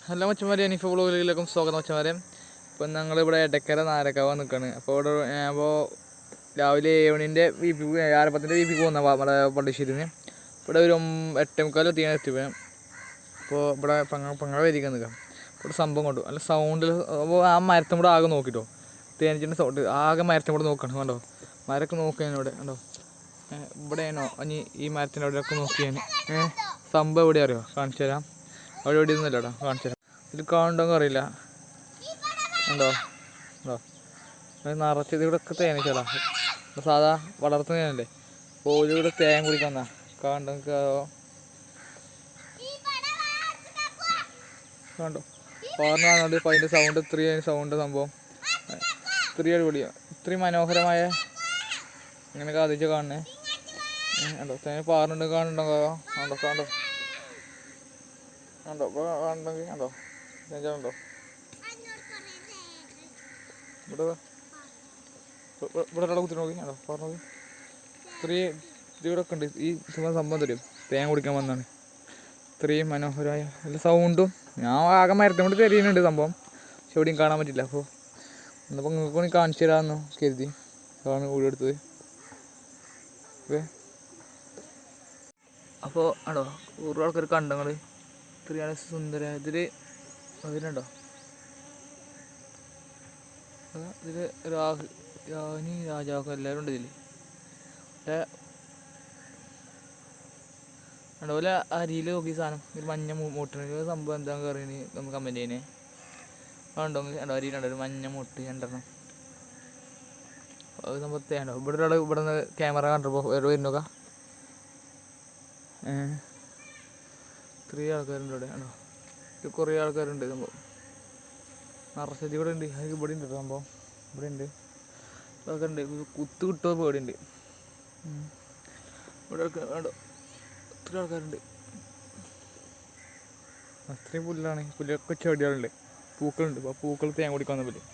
Hello മച്ചന്മാരെ, അനീഫ വ്ളോഗിലേക്കും സ്വാഗതം മച്ചന്മാരെ. ഇപ്പം ഞങ്ങളിവിടെ എടക്കര നാരക്കാവ് നിൽക്കുകയാണ്. അപ്പോൾ ഇവിടെ രാവിലെ 7 മണിൻ്റെ ആരപ്പത്തിൻ്റെ വീപ്പിക്ക് പോകുന്ന നമ്മുടെ പള്ളിശ്ശേരിന്ന് ഇവിടെ ഒരു 8:45 എത്തിയാണ്. അപ്പോൾ ഇവിടെ പങ്ങളെ വരിക്കാൻ നിൽക്കാം. ഇവിടെ സംഭവം കൊണ്ടു നല്ല സൗണ്ടിൽ. അപ്പോൾ ആ മരത്തും കൂടെ ആകെ നോക്കിട്ടോ, തേനീച്ചിൻ്റെ സൗണ്ട് ആകെ മരത്തും കൂടെ നോക്കണം. കണ്ടോ, മരമൊക്കെ നോക്കിയാൽ ഇവിടെ കണ്ടോ, ഇവിടെയാണോ അനി ഈ മരത്തിൻ്റെ അവിടെയൊക്കെ നോക്കിയാൽ സംഭവം എവിടെ അറിയോ? കാണിച്ചു തരാം. അവിടെ എവിടെ ഒന്നുമില്ലടാ, കാണിച്ചു തരാം. ഇത് കാണുന്നുണ്ടോ അറിയില്ല. ഉണ്ടോ ഉണ്ടോ നിറച്ചത് ഇവിടെ ഒക്കെ തേനീച്ചടാ. സാധാ വളർത്തുന്നതല്ലേ. അപ്പോൾ ഇവിടെ തേൻ കുടിക്കുന്ന കാണുണ്ടോ? കണ്ടോ പറഞ്ഞുകൊണ്ട് ഇപ്പോൾ അതിൻ്റെ സൗണ്ട് ഇത്രയും സൗണ്ട് സംഭവം ഇത്രയും അടിപൊളിയാണ്. ഇത്രയും മനോഹരമായ ഇങ്ങനെ കാതിച്ച് കാണണേ. കണ്ടോ തേൻ പാറുണ്ട്. കാണുന്നുണ്ടോ? കണ്ടോ കണ്ടോ കണ്ടോ ഇപ്പോൾ കാണുന്നെങ്കിൽ കണ്ടോ തേനുണ്ടോ? ഇവിടെ ഇവിടെ ഒരാളെ കുത്തി നോക്കി. കണ്ടോ പറഞ്ഞു നോക്കി. ഇത്രയും ഇവിടെ ഒക്കെ ഉണ്ട്. ഈ സംഭവം തരും തേൻ കുടിക്കാൻ വന്നാണ്. ഇത്രയും മനോഹരമായ നല്ല സൗണ്ടും. ഞാൻ ആകെ മരത്തെ കൊണ്ട് തെരിയുന്നുണ്ട് സംഭവം, പക്ഷെ എവിടെയും കാണാൻ പറ്റില്ല. അപ്പോൾ ഇന്നിപ്പോൾ നിങ്ങൾക്ക് വേണ്ടി കാണിച്ചു തരാമെന്ന് കരുതി അതാണ് വീഡിയോ എടുത്തത്. ഓക്കെ, അപ്പോൾ ആണോ ഓരോ ആൾക്കാർ കണ്ടോ നിങ്ങൾ? ഇത്രയാണ് സുന്ദര. അതിലുണ്ടോ ഇതിൽ രാണി രാജാവ് എല്ലാവരും ഉണ്ട് ഇതിൽ. അതുപോലെ അരിയിൽ നോക്കി സാധനം ഒരു മഞ്ഞ മൂട്ടിന് സംഭവം എന്താ കറിയണി ഒന്ന് കമൻറ്റ് ചെയ്യണേ. കണ്ടോ അരിയിലുണ്ടോ ഒരു മഞ്ഞ മൂട്ട് 2 അത് സംഭവത്തേണ്ടോ? ഇവിടെ ഒരാൾ ഇവിടെ നിന്ന് ക്യാമറ കണ്ടപ്പോൾ വരുന്നോക്കാം. ഇത്രയും ആൾക്കാരുണ്ട് ഇവിടെ. ആണോ ഇത് കുറേ ആൾക്കാരുണ്ട്. സംഭവം നിറച്ചത് ഇവിടെ ഉണ്ട്. അത് ഇവിടെ ഉണ്ട് സംഭവം. ഇവിടെ ഉണ്ട് അതൊക്കെ ഉണ്ട്. കുത്ത് കിട്ടുമോ പേടിയുണ്ട്. ഇവിടെ വേണ്ടോ ഇത്ര ആൾക്കാരുണ്ട്. അത്രയും പുല്ലാണ്. പുല്ലൊക്കെ ചെടികളുണ്ട്, പൂക്കളുണ്ട്. അപ്പോൾ പൂക്കൾ തേൻ കുടിക്കാൻ വന്നപ്പോൾ